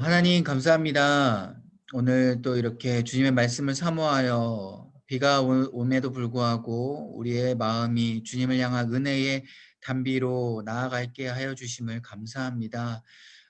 하나님 감사합니다. 오늘 또 이렇게 주님의 말씀을 사모하여 비가 오에도 불구하고 우리의 마음이 주님을 향한 은혜의 단비로 나아갈게 하여 주심을 감사합니다.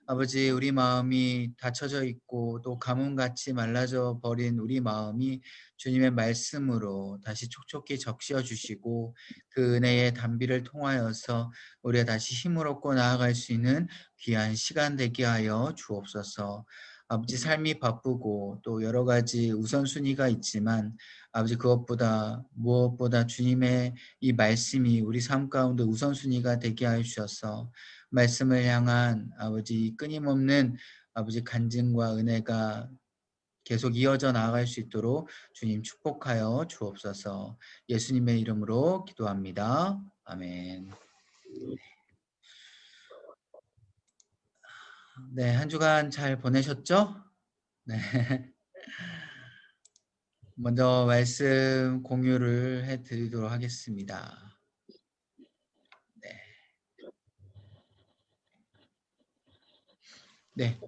아버지, 우리 마음이 닫혀져 있고 또 가뭄같이 말라져 버린 우리 마음이 주님의 말씀으로 다시 촉촉히 적셔 주시고 그 은혜의 단비를 통하여서 우리가 다시 힘을 얻고 나아갈 수 있는 귀한 시간 되게 하여 주옵소서. 아버지, 삶이 바쁘고 또 여러 가지 우선순위가 있지만 아버지, 그것보다 무엇보다 주님의 이 말씀이 우리 삶 가운데 우선순위가 되게 하여 주셔서 말씀을 향한 아버지 끊임없는 아버지 간증과 은혜가 계속 이어져 나아갈 수 있도록 주님 축복하여 주옵소서. 예수님의 이름으로 기도합니다. 아멘. 네, 한 주간 잘 보내셨죠? 네. 먼저 말씀 공유를 해드리도록 하겠습니다. 네. 네.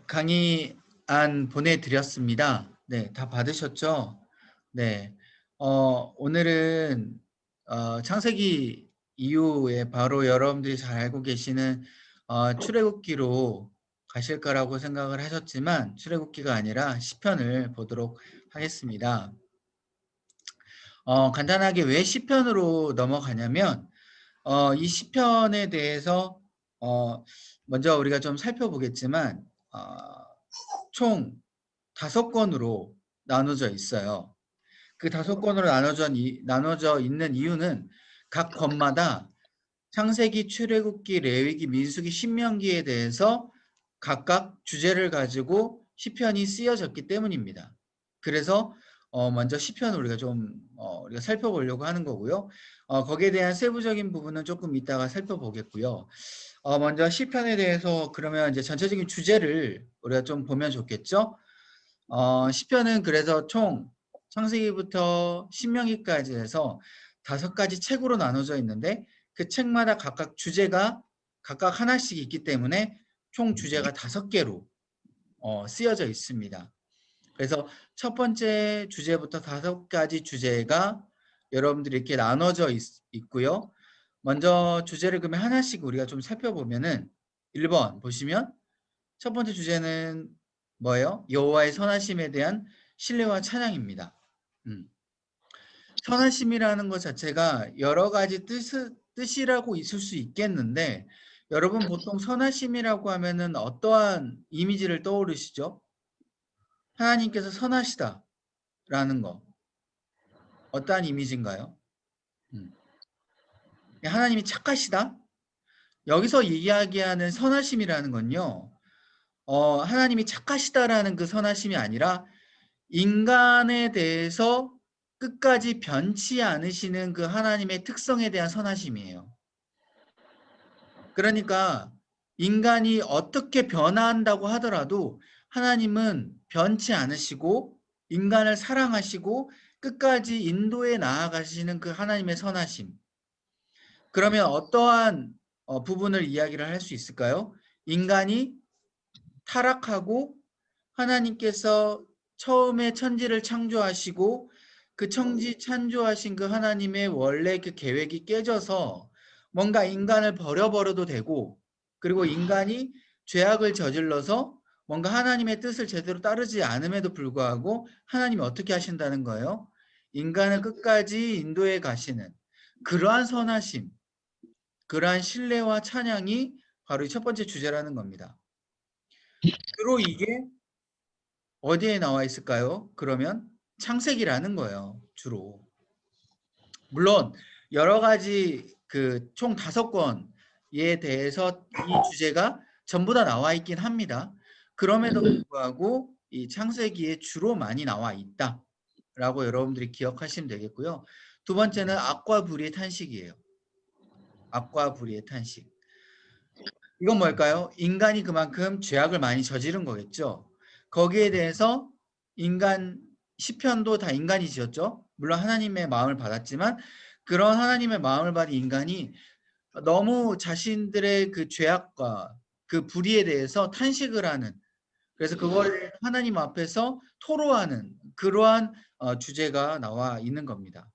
강의안 보내드렸습니다. 네, 다 받으셨죠? 네. 오늘은 창세기 이후에 바로 여러분들이 잘 알고 계시는 출애굽기로 가실 거라고 생각을 하셨지만 출애굽기가 아니라 시편을 보도록 하겠습니다. 간단하게 왜 시편으로 넘어가냐면 이 시편에 대해서 먼저 우리가 좀 살펴보겠지만 총 5권으로 나눠져 있어요. 그 5권으로 나눠져 있는 이유는 각 권마다 창세기, 출애굽기, 레위기, 민수기, 신명기에 대해서 각각 주제를 가지고 시편이 쓰여졌기 때문입니다. 그래서 먼저 시편을 우리가 우리가 살펴보려고 하는 거고요. 거기에 대한 세부적인 부분은 조금 이따가 살펴보겠고요. 먼저 시편에 대해서 그러면 이제 전체적인 주제를 우리가 좀 보면 좋겠죠. 시편은 그래서 총 창세기부터 신명기까지 해서 5가지 책으로 나눠져 있는데 그 책마다 각각 주제가 각각 하나씩 있기 때문에 총 주제가 5개로 쓰여져 있습니다. 그래서 첫 번째 주제부터 5가지 주제가 여러분들이 이렇게 나눠져 있고요. 먼저 주제를 그러면 하나씩 우리가 좀 살펴보면은 1번 보시면 첫 번째 주제는 뭐예요? 여호와의 선하심에 대한 신뢰와 찬양입니다. 선하심이라는 것 자체가 여러 가지 뜻이라고 있을 수 있겠는데 여러분 보통 선하심이라고 하면은 어떠한 이미지를 떠오르시죠? 하나님께서 선하시다라는 거 어떠한 이미지인가요? 하나님이 착하시다? 여기서 이야기하는 선하심이라는 건요. 하나님이 착하시다라는 그 선하심이 아니라 인간에 대해서 끝까지 변치 않으시는 그 하나님의 특성에 대한 선하심이에요. 그러니까 인간이 어떻게 변화한다고 하더라도 하나님은 변치 않으시고 인간을 사랑하시고 끝까지 인도해 나아가시는 그 하나님의 선하심. 그러면 어떠한 부분을 이야기를 할 수 있을까요? 인간이 타락하고 하나님께서 처음에 천지를 창조하시고 그 천지 창조하신 그 하나님의 원래 그 계획이 깨져서 뭔가 인간을 버려도 되고 그리고 인간이 죄악을 저질러서 뭔가 하나님의 뜻을 제대로 따르지 않음에도 불구하고 하나님이 어떻게 하신다는 거예요? 인간을 끝까지 인도해 가시는 그러한 선하심, 그러한 신뢰와 찬양이 바로 이 첫 번째 주제라는 겁니다. 주로 이게 어디에 나와 있을까요? 그러면 창세기라는 거예요, 주로. 물론 여러 가지 그 총 5권에 대해서 이 주제가 전부 다 나와 있긴 합니다. 그럼에도 불구하고 이 창세기에 주로 많이 나와 있다라고 여러분들이 기억하시면 되겠고요. 두 번째는 악과 불의의 탄식이에요. 악과 불의의 탄식. 이건 뭘까요? 인간이 그만큼 죄악을 많이 저지른 거겠죠. 거기에 대해서 인간 시편도 다 인간이 지었죠. 물론 하나님의 마음을 받았지만 그런 하나님의 마음을 받은 인간이 너무 자신들의 그 죄악과 그 불의에 대해서 탄식을 하는 그래서 그걸 하나님 앞에서 토로하는 그러한 주제가 나와 있는 겁니다.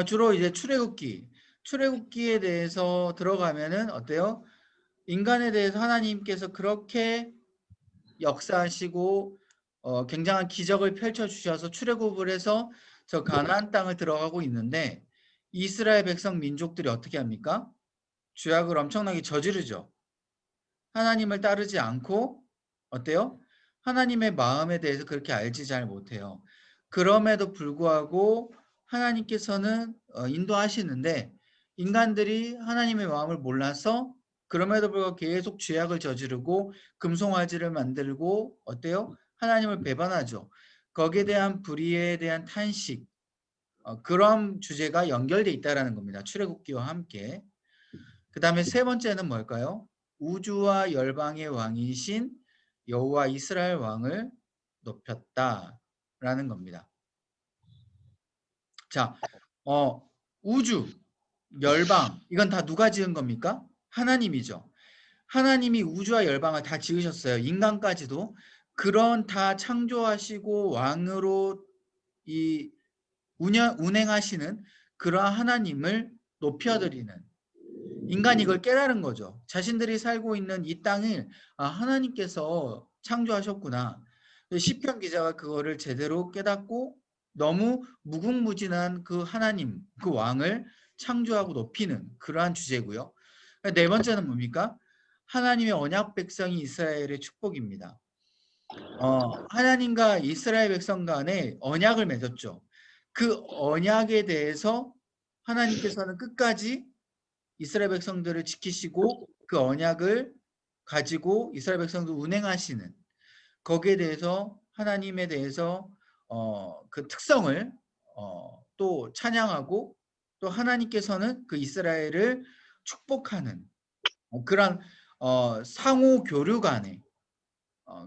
주로 이제 출애굽기에 대해서 들어가면은 어때요? 인간에 대해서 하나님께서 그렇게 역사하시고 굉장한 기적을 펼쳐 주셔서 출애굽을 해서 저 가나안 땅을 들어가고 있는데 이스라엘 백성 민족들이 어떻게 합니까? 죄악을 엄청나게 저지르죠. 하나님을 따르지 않고 어때요? 하나님의 마음에 대해서 그렇게 알지 잘 못해요. 그럼에도 불구하고 하나님께서는 인도하시는데 인간들이 하나님의 마음을 몰라서 그럼에도 불구하고 계속 죄악을 저지르고 금송아지를 만들고 어때요? 하나님을 배반하죠. 거기에 대한 불의에 대한 탄식 그런 주제가 연결돼 있다라는 겁니다. 출애굽기와 함께. 그다음에 세 번째는 뭘까요? 우주와 열방의 왕이신 여호와 이스라엘 왕을 높였다라는 겁니다. 자, 우주, 열방 이건 다 누가 지은 겁니까? 하나님이죠. 하나님이 우주와 열방을 다 지으셨어요. 인간까지도 그런 다 창조하시고 왕으로 이 운행하시는 그러한 하나님을 높여드리는 인간이 이걸 깨달은 거죠. 자신들이 살고 있는 이 땅을 하나님께서 창조하셨구나. 시편 기자가 그거를 제대로 깨닫고 너무 무궁무진한 그 하나님, 그 왕을 창조하고 높이는 그러한 주제고요. 네 번째는 뭡니까? 하나님의 언약 백성이 이스라엘의 축복입니다. 하나님과 이스라엘 백성 간에 언약을 맺었죠. 그 언약에 대해서 하나님께서는 끝까지 이스라엘 백성들을 지키시고 그 언약을 가지고 이스라엘 백성들 운행하시는 거기에 대해서 하나님에 대해서 그 특성을 또 찬양하고 또 하나님께서는 그 이스라엘을 축복하는 그러한 상호 교류 간의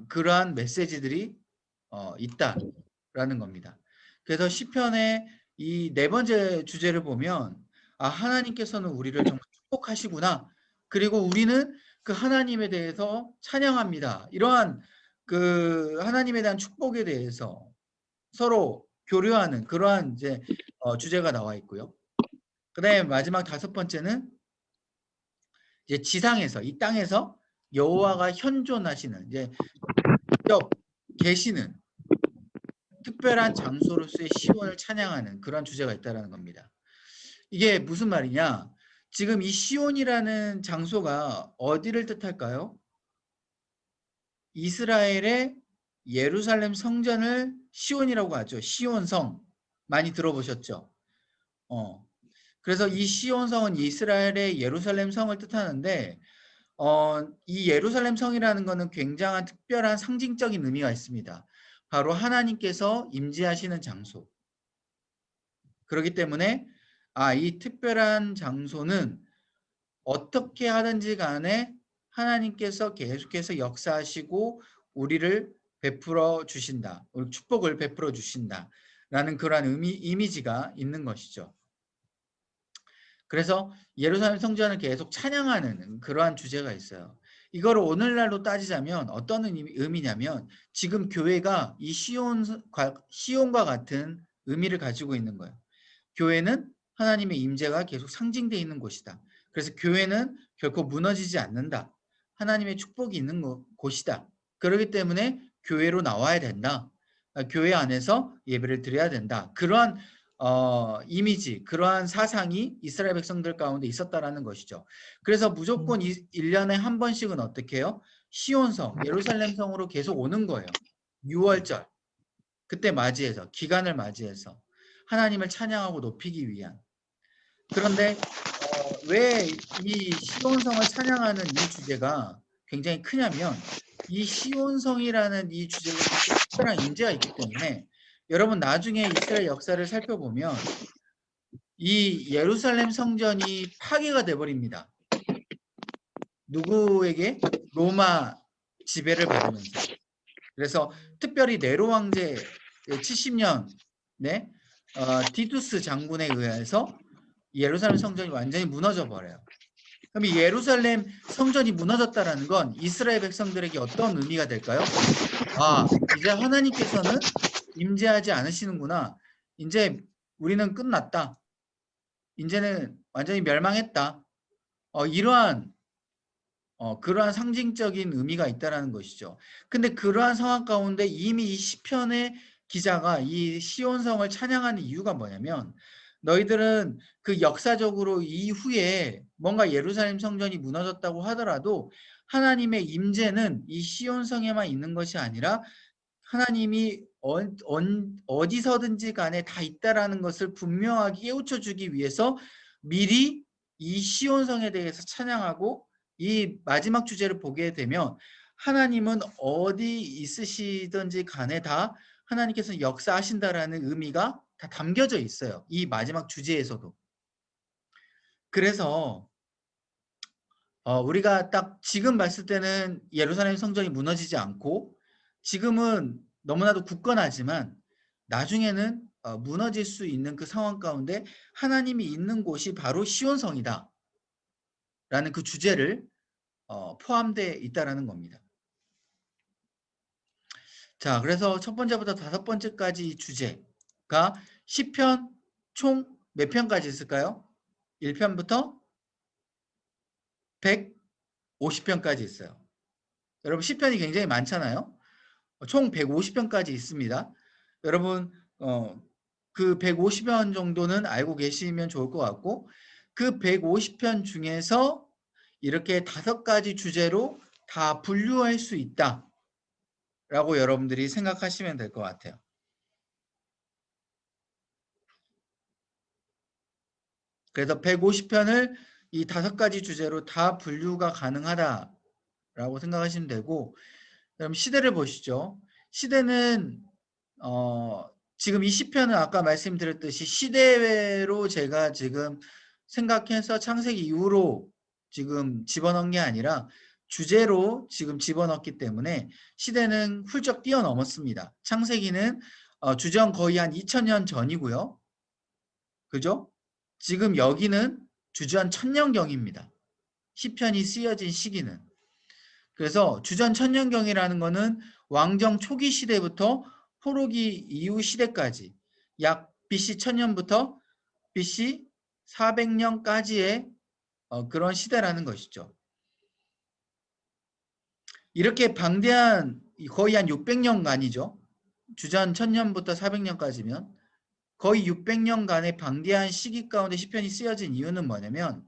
그러한 메시지들이 있다라는 겁니다. 그래서 시편의 이 네 번째 주제를 보면 하나님께서는 우리를 정말 축복하시구나. 그리고 우리는 그 하나님에 대해서 찬양합니다. 이러한 그 하나님에 대한 축복에 대해서 서로 교류하는 그러한 이제 주제가 나와 있고요. 그다음에 마지막 다섯 번째는 이제 지상에서 이 땅에서 여호와가 현존하시는 이제 직접 계시는 특별한 장소로서의 시온을 찬양하는 그런 주제가 있다는 겁니다. 이게 무슨 말이냐? 지금 이 시온이라는 장소가 어디를 뜻할까요? 이스라엘의 예루살렘 성전을 시온이라고 하죠. 시온성 많이 들어보셨죠? 그래서 이 시온성은 이스라엘의 예루살렘 성을 뜻하는데 이 예루살렘 성이라는 것은 굉장한 특별한 상징적인 의미가 있습니다. 바로 하나님께서 임재하시는 장소. 그렇기 때문에 이 특별한 장소는 어떻게 하든지 간에 하나님께서 계속해서 역사하시고 우리를 베풀어 주신다. 축복을 베풀어 주신다라는 그러한 이미지가 있는 것이죠. 그래서 예루살렘 성전을 계속 찬양하는 그러한 주제가 있어요. 이거를 오늘날로 따지자면 어떤 의미냐면 지금 교회가 이 시온과 같은 의미를 가지고 있는 거예요. 교회는 하나님의 임재가 계속 상징되어 있는 곳이다. 그래서 교회는 결코 무너지지 않는다. 하나님의 축복이 있는 곳이다. 그렇기 때문에 교회로 나와야 된다. 교회 안에서 예배를 드려야 된다. 그러한 이미지, 그러한 사상이 이스라엘 백성들 가운데 있었다라는 것이죠. 그래서 무조건 1년에 한 번씩은 어떻게 해요? 시온성, 예루살렘 성으로 계속 오는 거예요. 6월절. 그때 맞이해서, 기간을 맞이해서 하나님을 찬양하고 높이기 위한. 그런데 왜 이 시온성을 찬양하는 이 주제가 굉장히 크냐면 이 시온성이라는 이 주제가 특별한 임재가 있기 때문에 여러분 나중에 이스라엘 역사를 살펴보면 이 예루살렘 성전이 파괴가 돼버립니다. 누구에게? 로마 지배를 받으면서. 그래서 특별히 네로 왕제 70년에 티투스 장군에 의해서 예루살렘 성전이 완전히 무너져 버려요. 그럼 이 예루살렘 성전이 무너졌다라는 건 이스라엘 백성들에게 어떤 의미가 될까요? 아, 이제 하나님께서는 임재하지 않으시는구나. 이제 우리는 끝났다. 이제는 완전히 멸망했다. 이러한 그러한 상징적인 의미가 있다라는 것이죠. 근데 그러한 상황 가운데 이미 이 시편의 기자가 이 시온성을 찬양하는 이유가 뭐냐면 너희들은 그 역사적으로 이후에 뭔가 예루살렘 성전이 무너졌다고 하더라도 하나님의 임재는 이 시온성에만 있는 것이 아니라 하나님이 어디서든지 간에 다 있다라는 것을 분명하게 깨우쳐 주기 위해서 미리 이 시온성에 대해서 찬양하고 이 마지막 주제를 보게 되면 하나님은 어디 있으시든지 간에 다 하나님께서 역사하신다라는 의미가 다 담겨져 있어요. 이 마지막 주제에서도. 그래서 우리가 딱 지금 봤을 때는 예루살렘 성전이 무너지지 않고 지금은 너무나도 굳건하지만 나중에는 무너질 수 있는 그 상황 가운데 하나님이 있는 곳이 바로 시온성이다라는 그 주제를 포함되어 있다라는 겁니다. 자, 그래서 첫 번째부터 다섯 번째까지 이 주제가 시편 총 몇 편까지 있을까요? 1편부터 150편까지 있어요. 여러분 시편이 굉장히 많잖아요. 총 150편까지 있습니다. 여러분 그 150편 정도는 알고 계시면 좋을 것 같고 그 150편 중에서 이렇게 5가지 주제로 다 분류할 수 있다라고 여러분들이 생각하시면 될 것 같아요. 그래서 150편을 이 5가지 주제로 다 분류가 가능하다라고 생각하시면 되고 그럼 시대를 보시죠. 시대는 지금 이 시편은 아까 말씀드렸듯이 시대로 제가 지금 생각해서 창세기 이후로 지금 집어넣은 게 아니라 주제로 지금 집어넣기 때문에 시대는 훌쩍 뛰어넘었습니다. 창세기는 주전 거의 한 2000년 전이고요. 그죠? 지금 여기는 주전 1000년경입니다. 시편이 쓰여진 시기는. 그래서 주전 1000년경이라는 거는 왕정 초기 시대부터 포로기 이후 시대까지 약 BC 1000년부터 BC 400년까지의 그런 시대라는 것이죠. 이렇게 방대한 거의 한 600년간이죠. 주전 1000년부터 400년까지면 거의 600년간의 방대한 시기 가운데 시편이 쓰여진 이유는 뭐냐면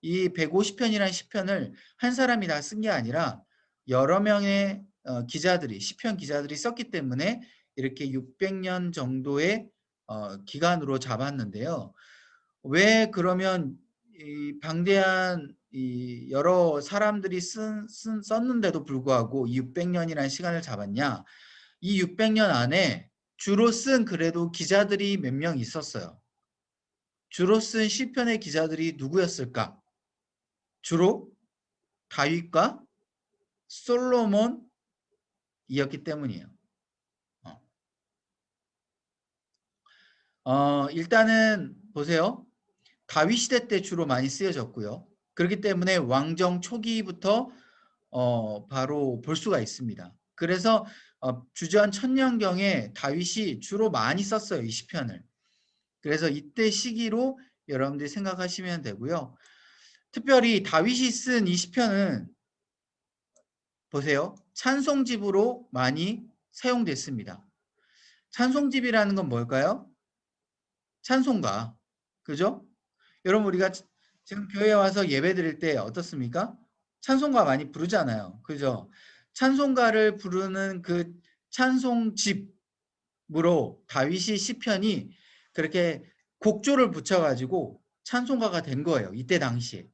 이 150편이라는 시편을 한 사람이 다 쓴 게 아니라 여러 명의 기자들이 시편 기자들이 썼기 때문에 이렇게 600년 정도의 기간으로 잡았는데요. 왜 그러면 이 방대한 이 여러 사람들이 썼는데도 불구하고 600년이라는 시간을 잡았냐? 이 600년 안에 주로 쓴 그래도 기자들이 몇 명 있었어요. 주로 쓴 시편의 기자들이 누구였을까? 주로 다윗과 솔로몬이었기 때문이에요. 일단은 보세요. 다윗 시대 때 주로 많이 쓰여졌고요. 그렇기 때문에 왕정 초기부터 바로 볼 수가 있습니다. 그래서 주전 천년경에 다윗이 주로 많이 썼어요. 이 시편을. 그래서 이때 시기로 여러분들이 생각하시면 되고요. 특별히 다윗이 쓴 이 시편은 보세요. 찬송집으로 많이 사용됐습니다. 찬송집이라는 건 뭘까요? 찬송가. 그죠? 여러분 우리가 지금 교회에 와서 예배 드릴 때 어떻습니까? 찬송가 많이 부르잖아요. 그죠? 찬송가를 부르는 그 찬송집으로 다윗이 시편이 그렇게 곡조를 붙여가지고 찬송가가 된 거예요. 이때 당시에.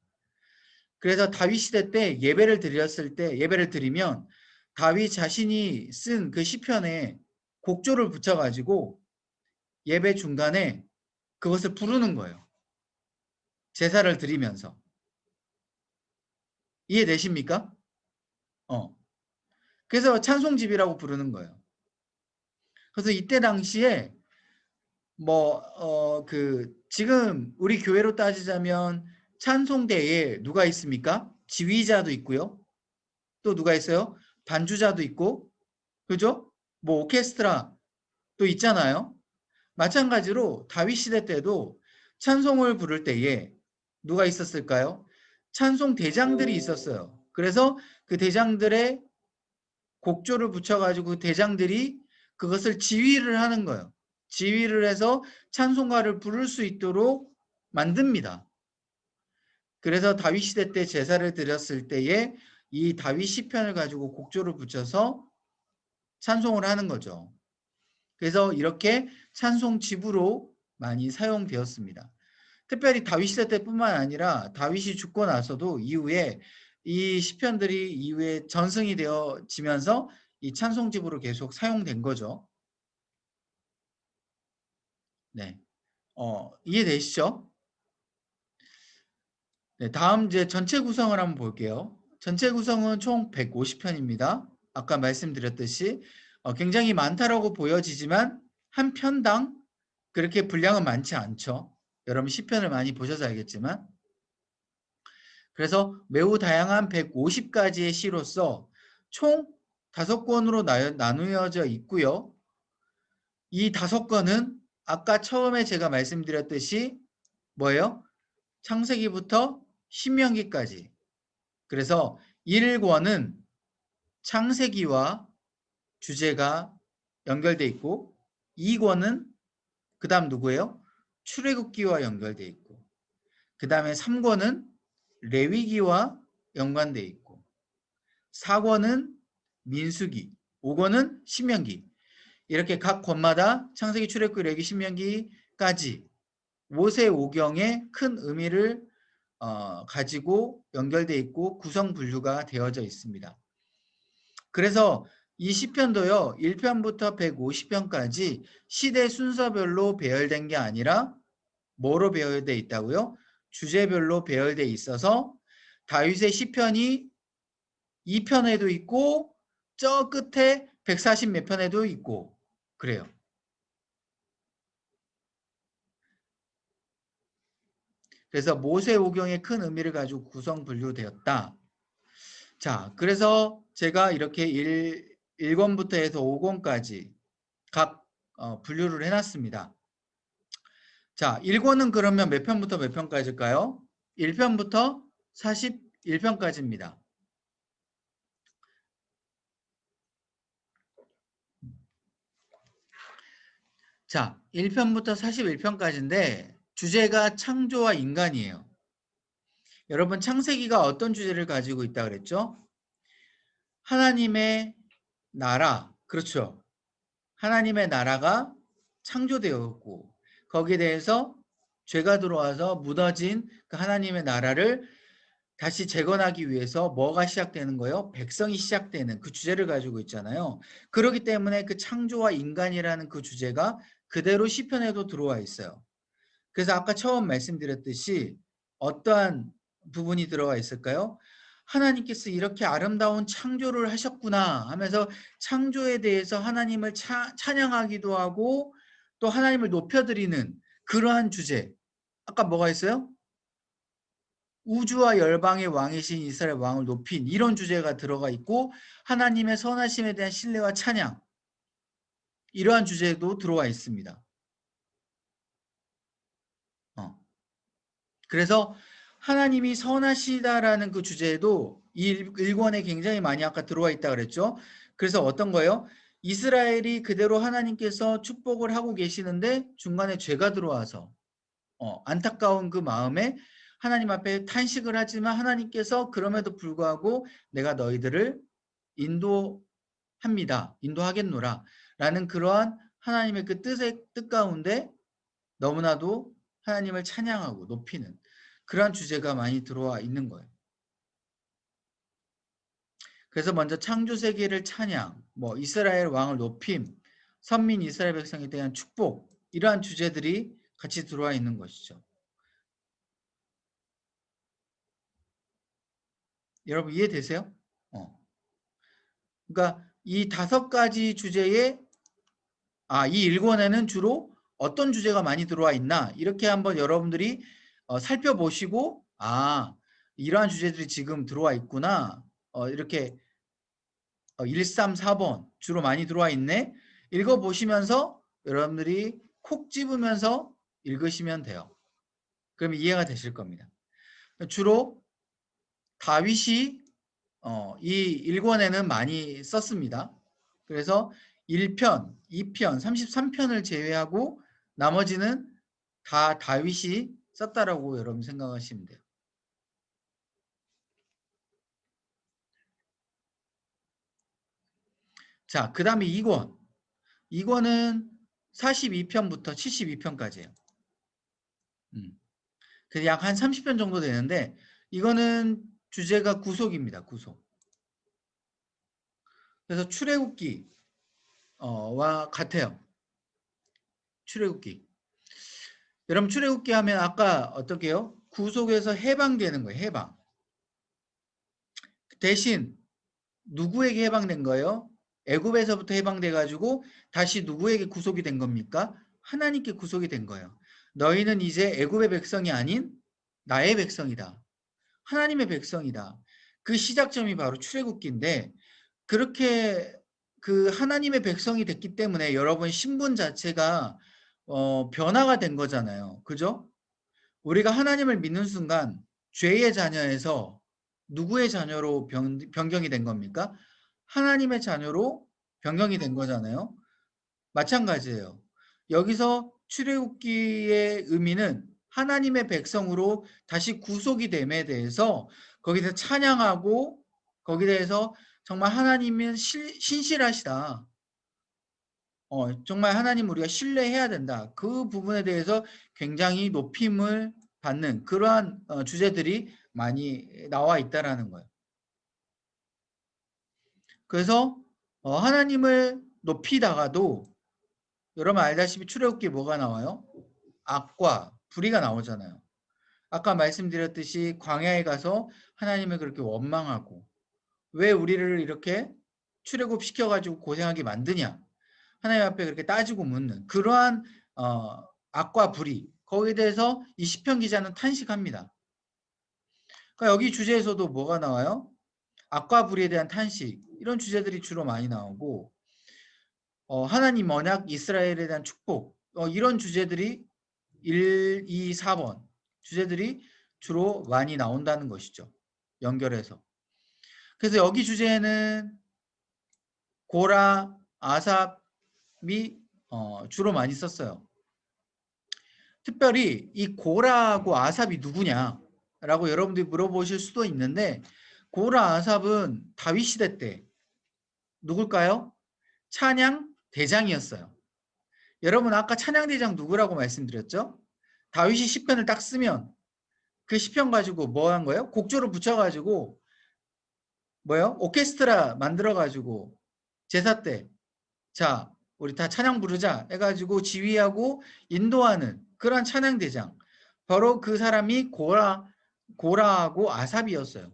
그래서 다윗 시대 때 예배를 드렸을 때 예배를 드리면 다윗 자신이 쓴 그 시편에 곡조를 붙여가지고 예배 중간에 그것을 부르는 거예요. 제사를 드리면서. 이해되십니까? 어. 그래서 찬송집이라고 부르는 거예요. 그래서 이때 당시에 지금 우리 교회로 따지자면 찬송대에 누가 있습니까? 지휘자도 있고요. 또 누가 있어요? 반주자도 있고, 그죠? 뭐 오케스트라 또 있잖아요. 마찬가지로 다윗 시대 때도 찬송을 부를 때에 누가 있었을까요? 찬송 대장들이 있었어요. 그래서 그 대장들의 곡조를 붙여가지고 그 대장들이 그것을 지휘를 하는 거예요. 지휘를 해서 찬송가를 부를 수 있도록 만듭니다. 그래서 다윗 시대 때 제사를 드렸을 때에 이 다윗 시편을 가지고 곡조를 붙여서 찬송을 하는 거죠. 그래서 이렇게 찬송 집으로 많이 사용되었습니다. 특별히 다윗 시대 때뿐만 아니라 다윗이 죽고 나서도 이후에 이 시편들이 이후에 전승이 되어지면서 이 찬송집으로 계속 사용된 거죠. 네, 이해되시죠? 네, 다음 이제 전체 구성을 한번 볼게요. 전체 구성은 총 150편입니다. 아까 말씀드렸듯이 굉장히 많다라고 보여지지만 한 편당 그렇게 분량은 많지 않죠. 여러분 시편을 많이 보셔서 알겠지만. 그래서 매우 다양한 150가지의 시로서 총 5권으로 나누어져 있고요. 이 5권은 아까 처음에 제가 말씀드렸듯이 뭐예요? 창세기부터 신명기까지. 그래서 1권은 창세기와 주제가 연결돼 있고 2권은 그 다음 누구예요? 출애굽기와 연결돼 있고 그 다음에 3권은 레위기와 연관돼 있고 4권은 민수기, 5권은 신명기. 이렇게 각 권마다 창세기, 출애굽기, 레위기, 신명기까지 모세오경의 큰 의미를 가지고 연결돼 있고 구성 분류가 되어져 있습니다. 그래서 이 시편도요. 1편부터 150편까지 시대 순서별로 배열된 게 아니라 뭐로 배열돼 있다고요? 주제별로 배열돼 있어서 다윗의 시편이 2편에도 있고 저 끝에 140 몇 편에도 있고 그래요. 그래서 모세오경의 큰 의미를 가지고 구성 분류되었다. 자, 그래서 제가 이렇게 1권부터 해서 5권까지 각 분류를 해놨습니다. 자, 1권은 그러면 몇 편부터 몇 편까지일까요? 1편부터 41편까지입니다. 자, 1편부터 41편까지인데 주제가 창조와 인간이에요. 여러분 창세기가 어떤 주제를 가지고 있다 그랬죠? 하나님의 나라, 그렇죠. 하나님의 나라가 창조되었고 거기에 대해서 죄가 들어와서 무너진 그 하나님의 나라를 다시 재건하기 위해서 뭐가 시작되는 거예요? 백성이 시작되는 그 주제를 가지고 있잖아요. 그렇기 때문에 그 창조와 인간이라는 그 주제가 그대로 시편에도 들어와 있어요. 그래서 아까 처음 말씀드렸듯이 어떠한 부분이 들어가 있을까요? 하나님께서 이렇게 아름다운 창조를 하셨구나 하면서 창조에 대해서 하나님을 찬양하기도 하고 또 하나님을 높여드리는 그러한 주제. 아까 뭐가 있어요? 우주와 열방의 왕이신 이스라엘 왕을 높인 이런 주제가 들어가 있고 하나님의 선하심에 대한 신뢰와 찬양 이러한 주제도 들어와 있습니다. 그래서 하나님이 선하시다라는 그 주제에도 이 1권에 굉장히 많이 아까 들어와 있다 그랬죠. 그래서 어떤 거예요? 이스라엘이 그대로 하나님께서 축복을 하고 계시는데 중간에 죄가 들어와서 안타까운 그 마음에 하나님 앞에 탄식을 하지만 하나님께서 그럼에도 불구하고 내가 너희들을 인도하겠노라 라는 그러한 하나님의 그 뜻 가운데 너무나도 하나님을 찬양하고 높이는 그러한 주제가 많이 들어와 있는 거예요. 그래서 먼저 창조 세계를 찬양, 뭐 이스라엘 왕을 높임, 선민 이스라엘 백성에 대한 축복 이러한 주제들이 같이 들어와 있는 것이죠. 여러분 이해되세요? 그러니까 이 5가지 주제에 이 1권에는 주로 어떤 주제가 많이 들어와 있나 이렇게 한번 여러분들이 살펴보시고 아, 이러한 주제들이 지금 들어와 있구나. 이렇게 134번 주로 많이 들어와 있네. 읽어보시면서 여러분들이 콕 집으면서 읽으시면 돼요. 그럼 이해가 되실 겁니다. 주로 다윗이 이 1권에는 많이 썼습니다. 그래서 1편, 2편, 33편을 제외하고 나머지는 다 다윗이 썼다라고 여러분 생각하시면 돼요. 자, 그 다음에 2권. 2권은 42편부터 72편까지예요. 약 한 30편 정도 되는데 이거는 주제가 구속입니다. 구속. 그래서 출애굽기 와 같아요. 출애굽기. 여러분 출애굽기 하면 아까 어떻게요? 구속에서 해방되는 거예요. 해방. 대신 누구에게 해방된 거예요? 애굽에서부터 해방돼 가지고 다시 누구에게 구속이 된 겁니까? 하나님께 구속이 된 거예요. 너희는 이제 애굽의 백성이 아닌 나의 백성이다. 하나님의 백성이다. 그 시작점이 바로 출애굽기인데 그렇게 그 하나님의 백성이 됐기 때문에 여러분 신분 자체가 변화가 된 거잖아요. 그죠? 우리가 하나님을 믿는 순간 죄의 자녀에서 누구의 자녀로 변경이 된 겁니까? 하나님의 자녀로 변경이 된 거잖아요. 마찬가지예요. 여기서 출애굽기의 의미는 하나님의 백성으로 다시 구속이 됨에 대해서 거기서 찬양하고 거기에 대해서 정말 하나님은 신실하시다. 정말 하나님 우리가 신뢰해야 된다. 그 부분에 대해서 굉장히 높임을 받는 그러한 주제들이 많이 나와 있다라는 거예요. 그래서 하나님을 높이다가도 여러분 알다시피 출애굽기에 뭐가 나와요? 악과 불의가 나오잖아요. 아까 말씀드렸듯이 광야에 가서 하나님을 그렇게 원망하고 왜 우리를 이렇게 출애굽시켜 가지고 고생하게 만드냐. 하나님 앞에 그렇게 따지고 묻는 그러한 악과 불의 거기에 대해서 이 시편 기자는 탄식합니다. 그러니까 여기 주제에서도 뭐가 나와요? 악과 불의에 대한 탄식 이런 주제들이 주로 많이 나오고 하나님 언약 이스라엘에 대한 축복 이런 주제들이 1, 2, 4번 주제들이 주로 많이 나온다는 것이죠. 연결해서. 그래서 여기 주제에는 고라, 아삽이 주로 많이 썼어요. 특별히 이 고라하고 아삽이 누구냐라고 여러분들이 물어보실 수도 있는데 고라, 아삽은 다윗 시대 때 누굴까요? 찬양 대장이었어요. 여러분 아까 찬양 대장 누구라고 말씀드렸죠? 다윗이 시편을 딱 쓰면 그 시편 가지고 뭐 한 거예요? 곡조를 붙여가지고 뭐요? 오케스트라 만들어가지고 제사 때 자 우리 다 찬양 부르자 해가지고 지휘하고 인도하는 그런 찬양 대장 바로 그 사람이 고라하고 아삽이었어요.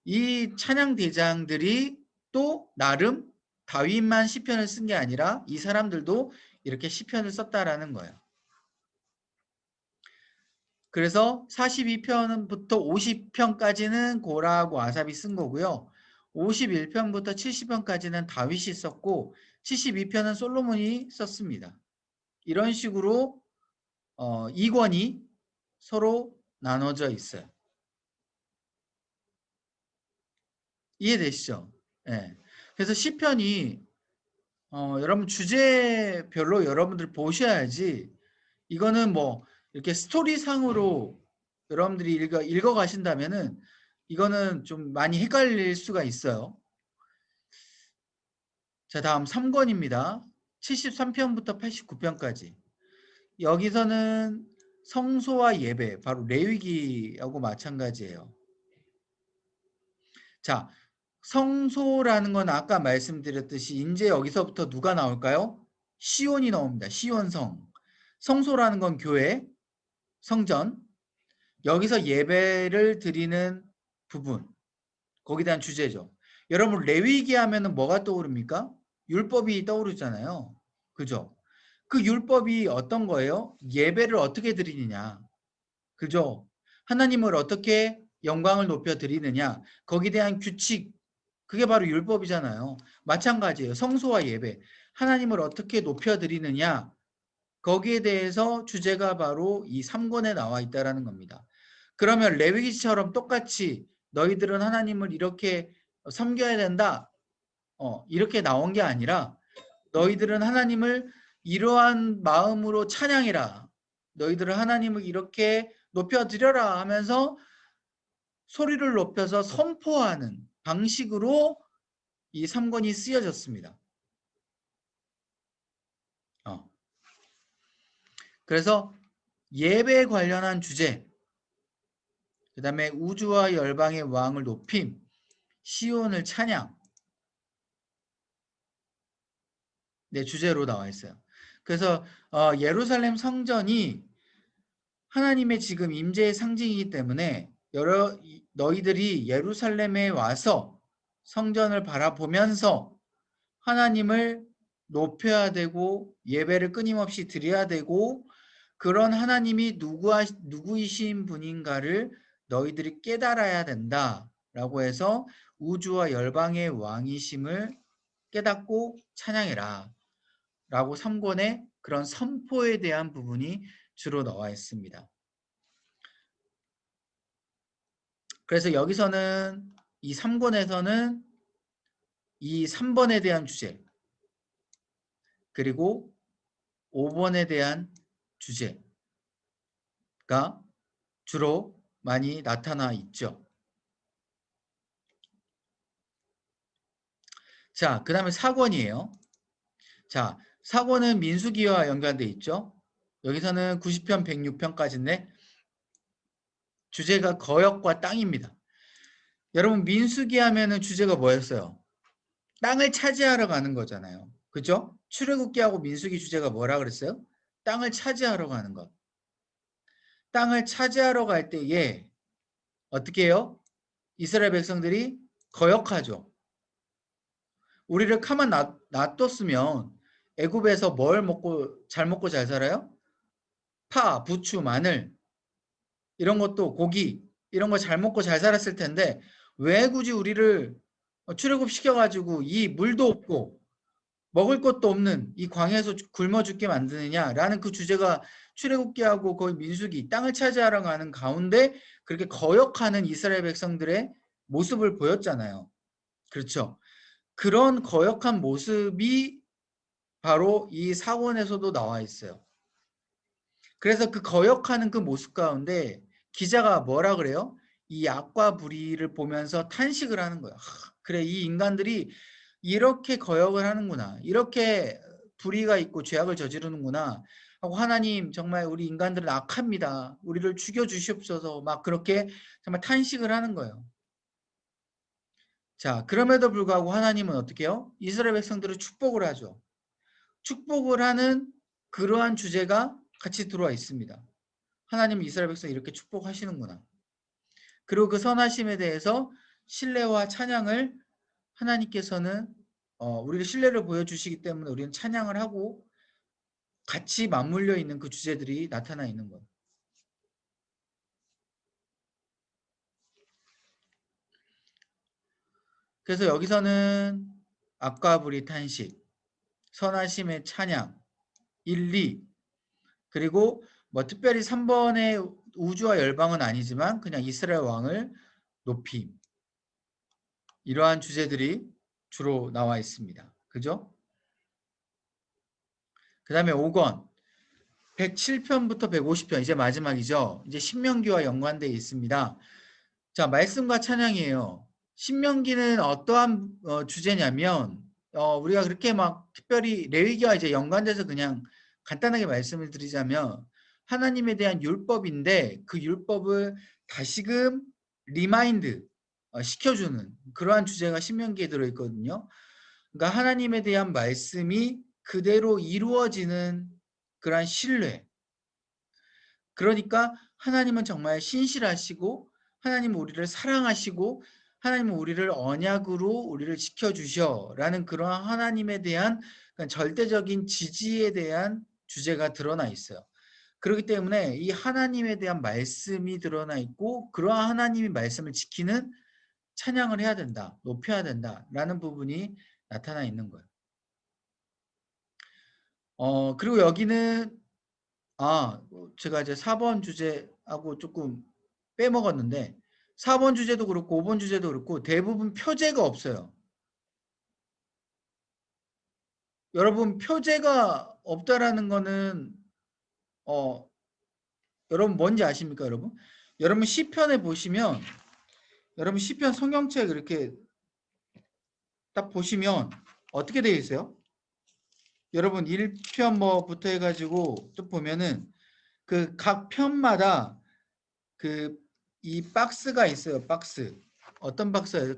이 찬양 대장들이 또 나름 다윗만 시편을 쓴 게 아니라 이 사람들도 이렇게 시편을 썼다라는 거예요. 그래서 42편부터 50편까지는 고라하고 아삽이 쓴 거고요. 51편부터 70편까지는 다윗이 썼고 72편은 솔로몬이 썼습니다. 이런 식으로 2권이 서로 나눠져 있어요. 이해되시죠? 네. 그래서 시편이 여러분 주제별로 여러분들 보셔야지 이거는 뭐 이렇게 스토리상으로 여러분들이 읽어 가신다면은 이거는 좀 많이 헷갈릴 수가 있어요. 자, 다음 3권입니다. 73편부터 89편까지. 여기서는 성소와 예배, 바로 레위기하고 마찬가지예요. 자, 성소라는 건 아까 말씀드렸듯이 이제 여기서부터 누가 나올까요? 시온이 나옵니다. 시온성. 성소라는 건 교회, 성전. 여기서 예배를 드리는 부분. 거기에 대한 주제죠. 여러분 레위기 하면은 뭐가 떠오릅니까? 율법이 떠오르잖아요. 그죠? 그 율법이 어떤 거예요? 예배를 어떻게 드리느냐. 그죠? 하나님을 어떻게 영광을 높여 드리느냐? 거기에 대한 규칙, 그게 바로 율법이잖아요. 마찬가지예요. 성소와 예배. 하나님을 어떻게 높여 드리느냐? 거기에 대해서 주제가 바로 이 3권에 나와 있다라는 겁니다. 그러면 레위기처럼 똑같이 너희들은 하나님을 이렇게 섬겨야 된다. 이렇게 나온 게 아니라 너희들은 하나님을 이러한 마음으로 찬양해라. 너희들은 하나님을 이렇게 높여드려라 하면서 소리를 높여서 선포하는 방식으로 이 3권이 쓰여졌습니다. 그래서 예배에 관련한 주제, 그 다음에 우주와 열방의 왕을 높임, 시온을 찬양, 네, 주제로 나와 있어요. 그래서 예루살렘 성전이 하나님의 지금 임재의 상징이기 때문에 너희들이 예루살렘에 와서 성전을 바라보면서 하나님을 높여야 되고 예배를 끊임없이 드려야 되고 그런 하나님이 누구이신 분인가를 너희들이 깨달아야 된다라고 해서 우주와 열방의 왕이심을 깨닫고 찬양해라 라고 3권의 그런 선포에 대한 부분이 주로 나와 있습니다. 그래서 여기서는 이 3권에서는 이 3번에 대한 주제 그리고 5번에 대한 주제가 주로 많이 나타나 있죠. 자, 그 다음에 4권이에요. 자, 4권은 민수기와 연관돼 있죠. 여기서는 90편, 106편까지인데 주제가 거역과 땅입니다. 여러분 민수기 하면은 주제가 뭐였어요? 땅을 차지하러 가는 거잖아요. 그죠? 출애굽기하고 민수기 주제가 뭐라 그랬어요? 땅을 차지하러 가는 것. 땅을 차지하러 갈 때에 어떻게 해요? 이스라엘 백성들이 거역하죠. 우리를 가만 놔뒀으면 애굽에서 뭘 먹고 잘 살아요? 파, 부추, 마늘 이런 것도 고기 이런 거 잘 먹고 잘 살았을 텐데 왜 굳이 우리를 출애굽 시켜가지고 이 물도 없고 먹을 것도 없는 이 광야에서 굶어 죽게 만드느냐라는 그 주제가 출애굽기하고 거의 민수기 땅을 차지하러 가는 가운데 그렇게 거역하는 이스라엘 백성들의 모습을 보였잖아요. 그렇죠. 그런 거역한 모습이 바로 이 사원에서도 나와 있어요. 그래서 그 거역하는 그 모습 가운데 기자가 뭐라 그래요? 이 악과 불의를 보면서 탄식을 하는 거야. 그래, 이 인간들이 이렇게 거역을 하는구나. 이렇게 불의가 있고 죄악을 저지르는구나. 하고 하나님 정말 우리 인간들은 악합니다. 우리를 죽여주시옵소서. 막 그렇게 정말 탄식을 하는 거예요. 자, 그럼에도 불구하고 하나님은 어떻게 해요? 이스라엘 백성들을 축복을 하죠. 축복을 하는 그러한 주제가 같이 들어와 있습니다. 하나님 이스라엘 백성 이렇게 축복하시는구나. 그리고 그 선하심에 대해서 신뢰와 찬양을 하나님께서는 우리가 신뢰를 보여주시기 때문에 우리는 찬양을 하고 같이 맞물려 있는 그 주제들이 나타나 있는 거예요. 그래서 여기서는 악과 불의 탄식, 선하심의 찬양, 1, 2 그리고 뭐 특별히 3번의 우주와 열방은 아니지만 그냥 이스라엘 왕을 높임 이러한 주제들이 주로 나와 있습니다. 그죠? 그 다음에 5권 107편부터 150편 이제 마지막이죠. 이제 신명기와 연관되어 있습니다. 자, 말씀과 찬양이에요. 신명기는 어떠한 주제냐면 우리가 그렇게 막 특별히 레위기와 이제 연관돼서 그냥 간단하게 말씀을 드리자면 하나님에 대한 율법인데 그 율법을 다시금 리마인드 시켜주는 그러한 주제가 신명기에 들어있거든요. 그러니까 하나님에 대한 말씀이 그대로 이루어지는 그러한 신뢰. 그러니까 하나님은 정말 신실하시고 하나님은 우리를 사랑하시고 하나님은 우리를 언약으로 우리를 지켜주셔라는 그러한 하나님에 대한 절대적인 지지에 대한 주제가 드러나 있어요. 그렇기 때문에 이 하나님에 대한 말씀이 드러나 있고 그러한 하나님의 말씀을 지키는 찬양을 해야 된다. 높여야 된다라는 부분이 나타나 있는 거예요. 그리고 여기는 제가 이제 4번 주제하고 조금 빼먹었는데 4번 주제도 그렇고 5번 주제도 그렇고 대부분 표제가 없어요. 여러분 표제가 없다라는 거는 어 여러분 뭔지 아십니까, 여러분? 여러분 시편에 보시면 여러분 시편 성경책 이렇게 딱 보시면 어떻게 되어 있어요? 여러분 1편 뭐부터 해가지고 또 보면은 그 각 편마다 그 이 박스가 있어요. 박스. 어떤 박스예요?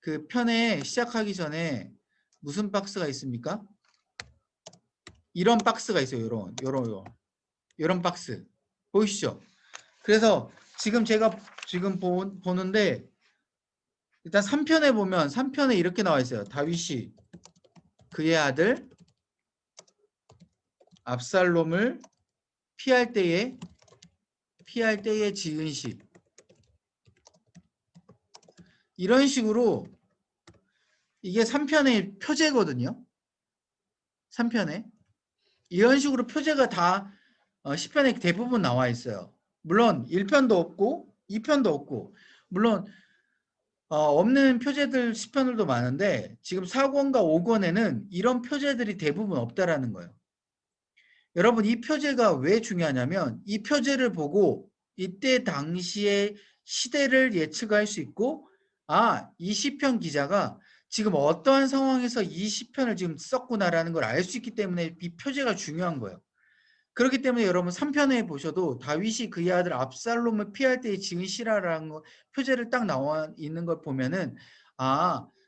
그 편에 시작하기 전에 무슨 박스가 있습니까? 이런 박스가 있어요. 요런 박스. 보이시죠? 그래서 지금 제가 지금 보는데 일단 3편에 보면 3편에 이렇게 나와 있어요. 다윗이 그의 아들 압살롬을 피할 때에 지은 시. 이런 식으로 이게 3편의 표제거든요. 3편에. 이런 식으로 표제가 다 10편에 대부분 나와 있어요. 물론 1편도 없고 2편도 없고 물론 없는 표제들 10편들도 많은데 지금 4권과 5권에는 이런 표제들이 대부분 없다라는 거예요. 여러분 이 표제가 왜 중요하냐면 이 표제를 보고 이때 당시의 시대를 예측할 수 있고 이 시편 기자가 지금 어떠한 상황에서 이 시편을 지금 썼구나라는 걸 알 수 있기 때문에 이 표제가 중요한 거예요. 그렇기 때문에 여러분 3편에 보셔도 다윗이 그의 아들 압살롬을 피할 때의 지은 시라라는 거 표제를 딱 나와 있는 걸 보면은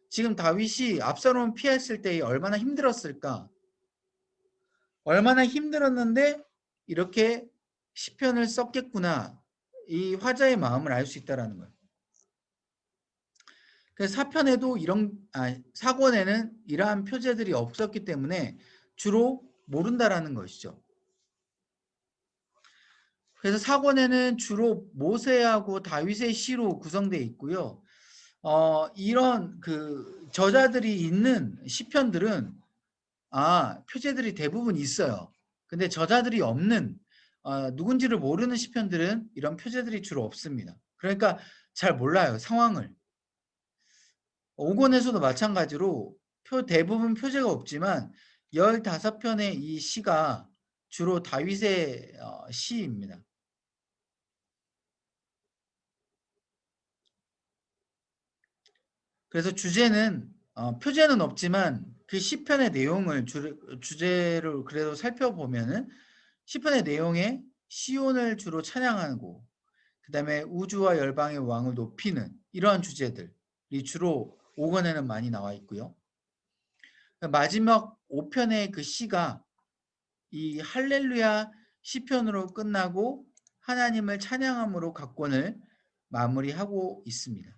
지금 다윗이 압살롬을 피했을 때 얼마나 힘들었을까, 얼마나 힘들었는데 이렇게 시편을 썼겠구나, 이 화자의 마음을 알 수 있다라는 거예요. 그래서 4편에도 4권에는 이러한 표제들이 없었기 때문에 주로 모른다라는 것이죠. 그래서 4권에는 주로 모세하고 다윗의 시로 구성되어 있고요. 이런 그 저자들이 있는 시편들은 표제들이 대부분 있어요. 근데 저자들이 없는 누군지를 모르는 시편들은 이런 표제들이 주로 없습니다. 그러니까 잘 몰라요, 상황을. 5권에서도 마찬가지로 대부분 표제가 없지만 15편의 이 시가 주로 다윗의 시입니다. 그래서 주제는 표제는 없지만 그 시편의 내용을 주제로 그래도 살펴보면은 시편의 내용에 시온을 주로 찬양하고 그다음에 우주와 열방의 왕을 높이는 이러한 주제들이 주로 5권에는 많이 나와 있고요. 마지막 5편의 그 시가 이 할렐루야 시편으로 끝나고 하나님을 찬양함으로 각권을 마무리하고 있습니다.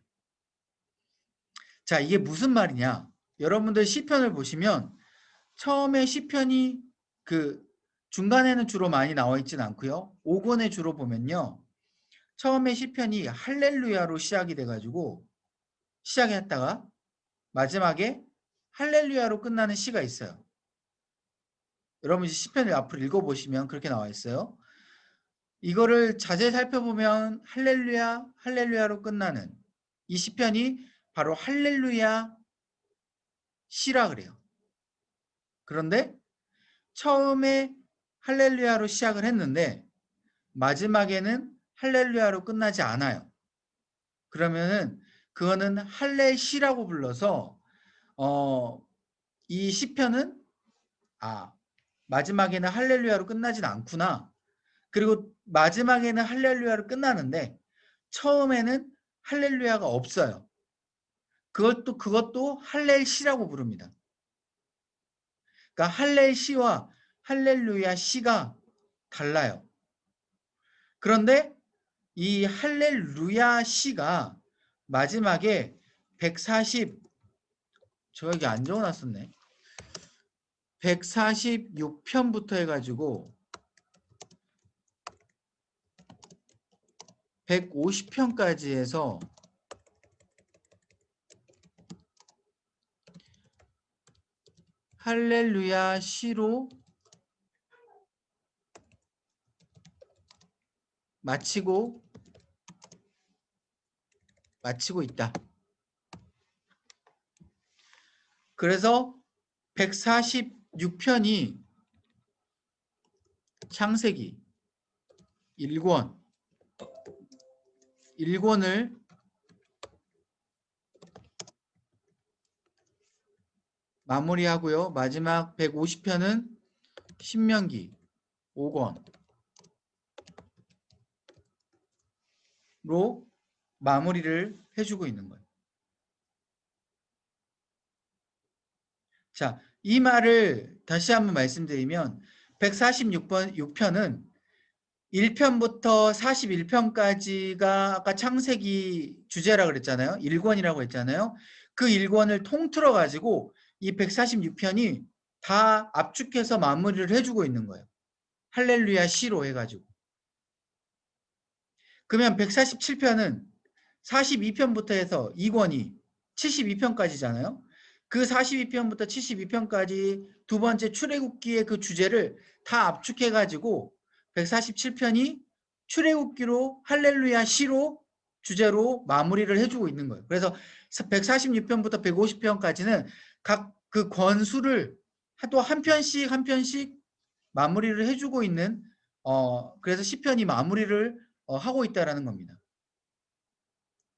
자, 이게 무슨 말이냐? 여러분들 시편을 보시면 처음에 시편이 그 중간에는 주로 많이 나와 있진 않고요. 5권에 주로 보면요. 처음에 시편이 할렐루야로 시작이 돼가지고 시작했다가 마지막에 할렐루야로 끝나는 시가 있어요. 여러분 시편을 앞으로 읽어보시면 그렇게 나와 있어요. 이거를 자세히 살펴보면 할렐루야, 할렐루야로 끝나는 이 시편이 바로 할렐루야 시라 그래요. 그런데 처음에 할렐루야로 시작을 했는데 마지막에는 할렐루야로 끝나지 않아요. 그러면은 그거는 할렐시라고 불러서 이 시편은 마지막에는 할렐루야로 끝나진 않구나. 그리고 마지막에는 할렐루야로 끝나는데 처음에는 할렐루야가 없어요. 그것도 할렐시라고 부릅니다. 그러니까 할렐시와 할렐루야 시가 달라요. 그런데 이 할렐루야 시가 마지막에 140, 저 여기 안 적어놨었네. 146편부터 해가지고 150편까지 해서 할렐루야 시로 마치고 있다. 그래서 146편이 창세기 1권을 마무리하고요. 마지막 150편은 신명기 5권로 마무리를 해주고 있는 거예요. 자, 이 말을 다시 한번 말씀드리면 146편은 1편부터 41편까지가 아까 창세기 주제라 그랬잖아요. 1권이라고 했잖아요. 그 1권을 통틀어 가지고 이 146편이 다 압축해서 마무리를 해주고 있는 거예요. 할렐루야 시로 해가지고. 그러면 147편은 42편부터 해서 2권이 72편까지잖아요. 그 42편부터 72편까지 두 번째 출애굽기의 그 주제를 다 압축해가지고 147편이 출애굽기로 할렐루야 시로 주제로 마무리를 해주고 있는 거예요. 그래서 146편부터 150편까지는 각 그 권수를 또 한 편씩 한 편씩 마무리를 해주고 있는 그래서 시편이 마무리를 하고 있다라는 겁니다.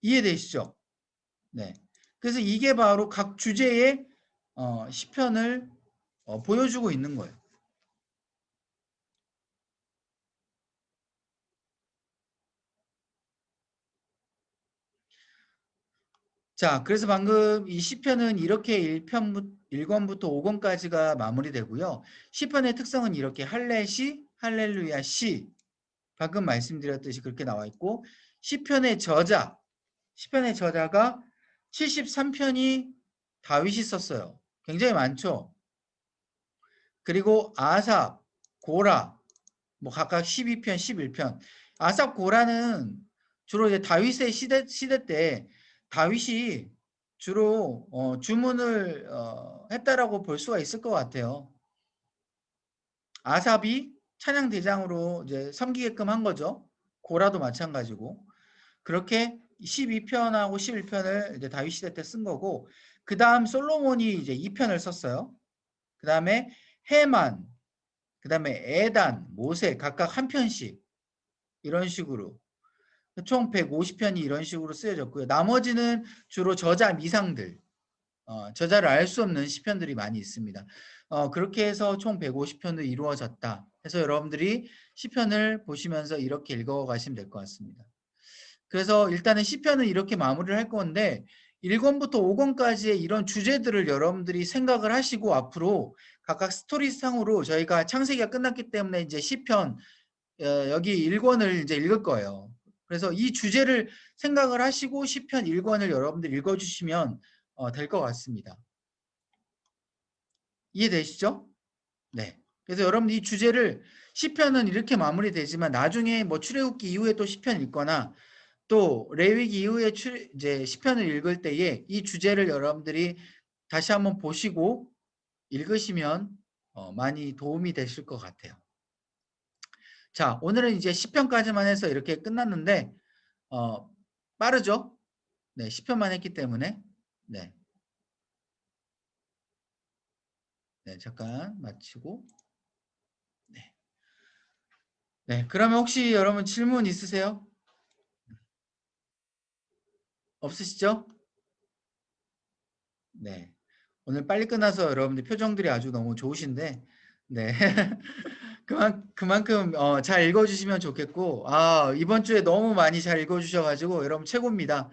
이해되시죠? 네. 그래서 이게 바로 각 주제의 시편을 보여주고 있는 거예요. 자, 그래서 방금 이 시편은 이렇게 1권부터 5권까지가 마무리되고요. 시편의 특성은 이렇게 할례시, 할렐루야 시 방금 말씀드렸듯이 그렇게 나와 있고 시편의 저자가 73편이 다윗이 썼어요. 굉장히 많죠. 그리고 아삽, 고라 뭐 각각 12편, 11편. 아삽, 고라는 주로 이제 다윗의 시대 때 다윗이 주로 주문을 했다라고 볼 수가 있을 것 같아요. 아삽이 찬양 대장으로 이제 섬기게끔 한 거죠. 고라도 마찬가지고. 그렇게 12편하고 11편을 이제 다윗 시대 때 쓴 거고, 그 다음 솔로몬이 이제 2편을 썼어요. 그 다음에 헤만, 그 다음에 에단, 모세 각각 한 편씩 이런 식으로 총 150편이 이런 식으로 쓰여졌고요. 나머지는 주로 저자 미상들, 저자를 알 수 없는 시편들이 많이 있습니다. 그렇게 해서 총 150편도 이루어졌다. 해서 여러분들이 시편을 보시면서 이렇게 읽어가시면 될 것 같습니다. 그래서 일단은 시편은 이렇게 마무리를 할 건데 1권부터 5권까지의 이런 주제들을 여러분들이 생각을 하시고 앞으로 각각 스토리상으로 저희가 창세기가 끝났기 때문에 이제 시편 여기 1권을 이제 읽을 거예요. 그래서 이 주제를 생각을 하시고 시편 1권을 여러분들 읽어주시면 될 것 같습니다. 이해되시죠? 네. 그래서 여러분 이 주제를 시편은 이렇게 마무리되지만 나중에 뭐 출애굽기 이후에 또 시편 읽거나 또 레위기 이후에 이제 시편을 읽을 때에 이 주제를 여러분들이 다시 한번 보시고 읽으시면 많이 도움이 되실 것 같아요. 자, 오늘은 이제 시편까지만 해서 이렇게 끝났는데 빠르죠? 네, 시편만 했기 때문에 네, 네 잠깐 마치고 네, 네. 그러면 혹시 여러분 질문 있으세요? 없으시죠? 네. 오늘 빨리 끝나서 여러분들 표정들이 아주 너무 좋으신데, 네. 그만큼 잘 읽어주시면 좋겠고, 이번 주에 너무 많이 잘 읽어주셔가지고 여러분 최고입니다.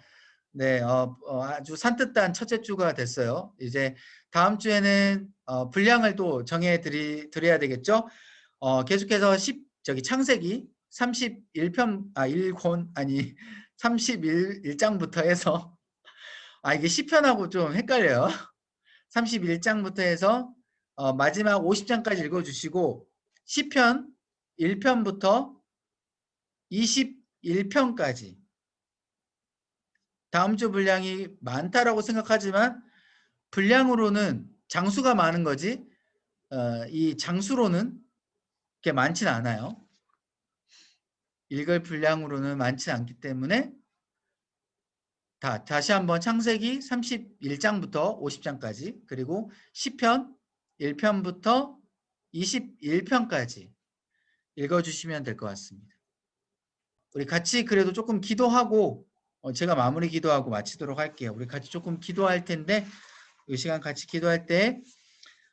네, 아주 산뜻한 첫째 주가 됐어요. 이제 다음 주에는 분량을 또 드려야 되겠죠? 계속해서 창세기 31편, 1권, 아니, 31장부터 해서, 이게 시편하고 좀 헷갈려요. 31장부터 해서 마지막 50장까지 읽어주시고 시편 1편부터 1편까지 다음 주 분량이 많다라고 생각하지만 분량으로는 장수가 많은 거지 이 장수로는 그렇게 많지는 않아요. 읽을 분량으로는 많지 않기 때문에 다시 한번 창세기 31장부터 50장까지 그리고 시편 1편부터 21편까지 읽어주시면 될 것 같습니다. 우리 같이 그래도 조금 기도하고 제가 마무리 기도하고 마치도록 할게요. 우리 같이 조금 기도할 텐데 이 시간 같이 기도할 때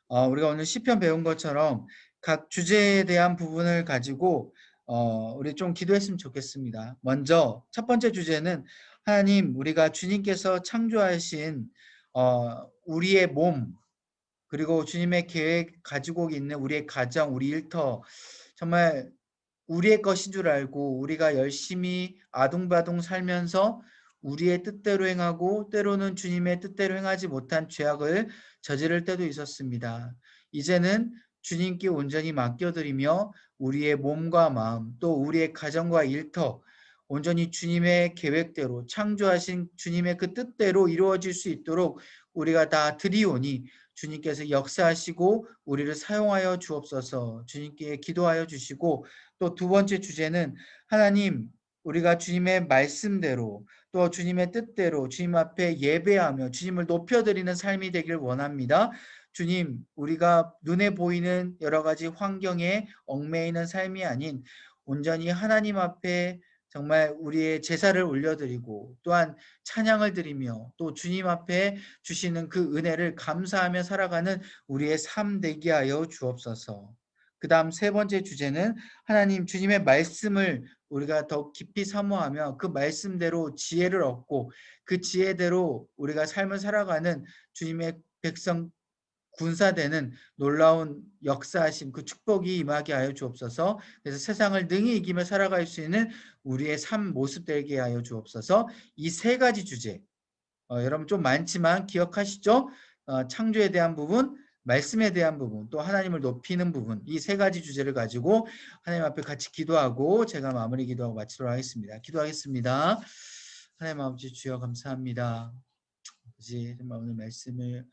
우리가 오늘 시편 배운 것처럼 각 주제에 대한 부분을 가지고 우리 좀 기도했으면 좋겠습니다. 먼저 첫 번째 주제는 하나님 우리가 주님께서 창조하신 우리의 몸 그리고 주님의 계획 가지고 있는 우리의 가정, 우리 일터 정말 우리의 것인 줄 알고 우리가 열심히 아둥바둥 살면서 우리의 뜻대로 행하고 때로는 주님의 뜻대로 행하지 못한 죄악을 저지를 때도 있었습니다. 이제는 주님께 온전히 맡겨드리며 우리의 몸과 마음 또 우리의 가정과 일터 온전히 주님의 계획대로 창조하신 주님의 그 뜻대로 이루어질 수 있도록 우리가 다 드리오니 주님께서 역사하시고 우리를 사용하여 주옵소서. 주님께 기도하여 주시고 또 두 번째 주제는 하나님 우리가 주님의 말씀대로 또 주님의 뜻대로 주님 앞에 예배하며 주님을 높여드리는 삶이 되길 원합니다. 주님 우리가 눈에 보이는 여러 가지 환경에 얽매이는 삶이 아닌 온전히 하나님 앞에 정말 우리의 제사를 올려드리고 또한 찬양을 드리며 또 주님 앞에 주시는 그 은혜를 감사하며 살아가는 우리의 삶 되게 하여 주옵소서. 그 다음 세 번째 주제는 하나님 주님의 말씀을 우리가 더 깊이 사모하며 그 말씀대로 지혜를 얻고 그 지혜대로 우리가 삶을 살아가는 주님의 백성 군사되는 놀라운 역사하심 그 축복이 임하게 하여 주옵소서. 그래서 세상을 능히 이기며 살아갈 수 있는 우리의 삶 모습 되게 하여 주옵소서. 이 세 가지 주제 여러분 좀 많지만 기억하시죠? 창조에 대한 부분, 말씀에 대한 부분, 또 하나님을 높이는 부분 이 세 가지 주제를 가지고 하나님 앞에 같이 기도하고 제가 마무리 기도하고 마치도록 하겠습니다. 기도하겠습니다. 하나님 아버지 주여 감사합니다. 아버지 정말 오늘 말씀을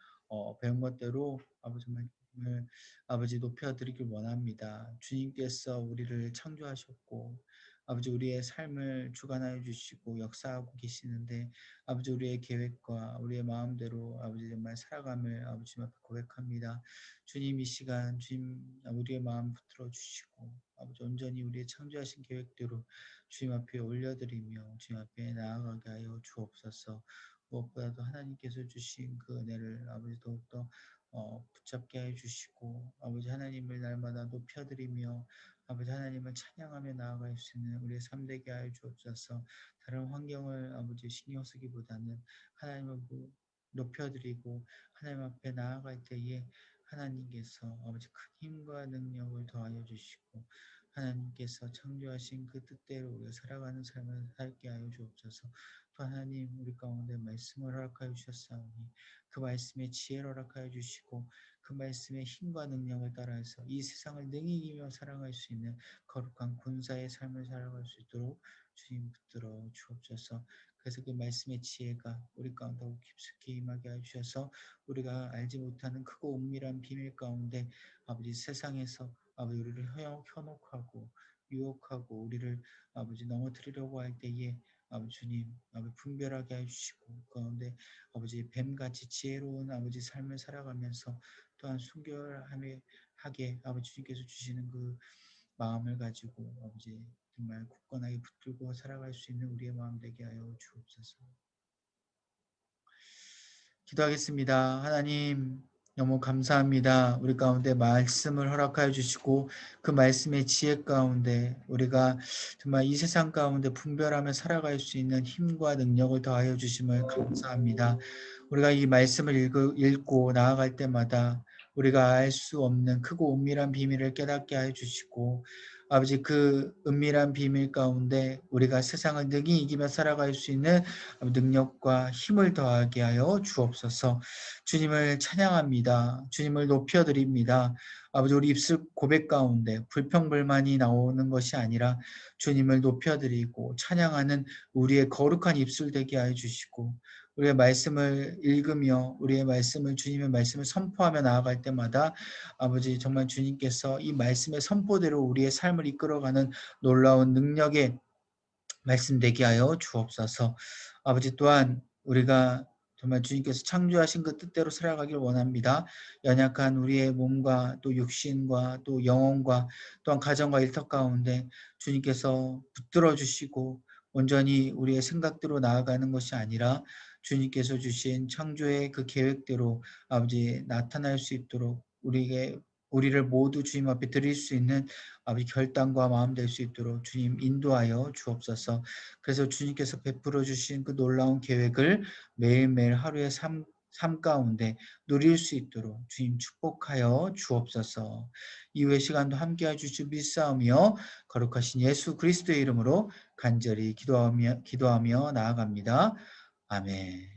배운 것대로 아버지 말씀을 아버지 높여드리길 원합니다. 주님께서 우리를 창조하셨고 아버지 우리의 삶을 주관하여 주시고 역사하고 계시는데 아버지 우리의 계획과 우리의 마음대로 아버지 정말 살아감을 아버지 앞에 고백합니다. 주님 이 시간 주님 우리의 마음 붙들어 주시고 아버지 온전히 우리의 창조하신 계획대로 주님 앞에 올려드리며 주님 앞에 나아가게 하여 주옵소서. 무엇보다도 하나님께서 주신 그 은혜를 아버지 더욱더 붙잡게 해주시고 아버지 하나님을 날마다 높여드리며 아버지 하나님을 찬양하며 나아갈 수 있는 우리의 삶 되게 하여 주옵소서. 다른 환경을 아버지 신경 쓰기보다는 하나님을 높여드리고 하나님 앞에 나아갈 때에 하나님께서 아버지 큰 힘과 능력을 더하여 주시고 하나님께서 창조하신 그 뜻대로 우리가 살아가는 삶을 살게 하여 주옵소서. 또 하나님 우리 가운데 말씀을 허락하여 주셨사오니 그 말씀에 지혜를 허락하여 주시고 그 말씀의 힘과 능력을 따라서 이 세상을 능히 이기며 살아갈 수 있는 거룩한 군사의 삶을 살아갈 수 있도록 주님 붙들어 주옵소서. 그래서 그 말씀의 지혜가 우리 가운데 깊숙이 임하게 해주셔서 우리가 알지 못하는 크고 은밀한 비밀 가운데 아버지 세상에서 아버지 우리를 현혹하고 유혹하고 우리를 아버지 넘어뜨리려고 할 때에 아버지 주님 아버지 분별하게 해주시고 그 가운데 아버지 뱀같이 지혜로운 아버지 삶을 살아가면서 또한 순결하게 하게 아버지 주님께서 주시는 그 마음을 가지고 아버지 정말 굳건하게 붙들고 살아갈 수 있는 우리의 마음 되게 하여 주옵소서. 기도하겠습니다. 하나님 너무 감사합니다. 우리 가운데 말씀을 허락하여 주시고 그 말씀의 지혜 가운데 우리가 정말 이 세상 가운데 분별하며 살아갈 수 있는 힘과 능력을 더하여 주심을 감사합니다. 우리가 이 말씀을 읽고 나아갈 때마다 우리가 알 수 없는 크고 은밀한 비밀을 깨닫게 하여 주시고 아버지 그 은밀한 비밀 가운데 우리가 세상을 능히 이기며 살아갈 수 있는 능력과 힘을 더하게 하여 주옵소서. 주님을 찬양합니다. 주님을 높여드립니다. 아버지 우리 입술 고백 가운데 불평불만이 나오는 것이 아니라 주님을 높여드리고 찬양하는 우리의 거룩한 입술 되게 하여 주시고 우리의 말씀을 읽으며 우리의 말씀을 주님의 말씀을 선포하며 나아갈 때마다 아버지 정말 주님께서 이 말씀의 선포대로 우리의 삶을 이끌어가는 놀라운 능력의 말씀 되게 하여 주옵소서. 아버지 또한 우리가 정말 주님께서 창조하신 그 뜻대로 살아가길 원합니다. 연약한 우리의 몸과 또 육신과 또 영혼과 또한 가정과 일터 가운데 주님께서 붙들어 주시고 온전히 우리의 생각대로 나아가는 것이 아니라 주님께서 주신 창조의 그 계획대로 아버지 나타날 수 있도록 우리를 모두 주님 앞에 드릴 수 있는 아버지 결단과 마음 될 수 있도록 주님 인도하여 주옵소서. 그래서 주님께서 베풀어 주신 그 놀라운 계획을 매일매일 하루의 삶 가운데 누릴 수 있도록 주님 축복하여 주옵소서. 이후의 시간도 함께해 주실 믿사오며 거룩하신 예수 그리스도의 이름으로 간절히 기도하며 나아갑니다. 아멘.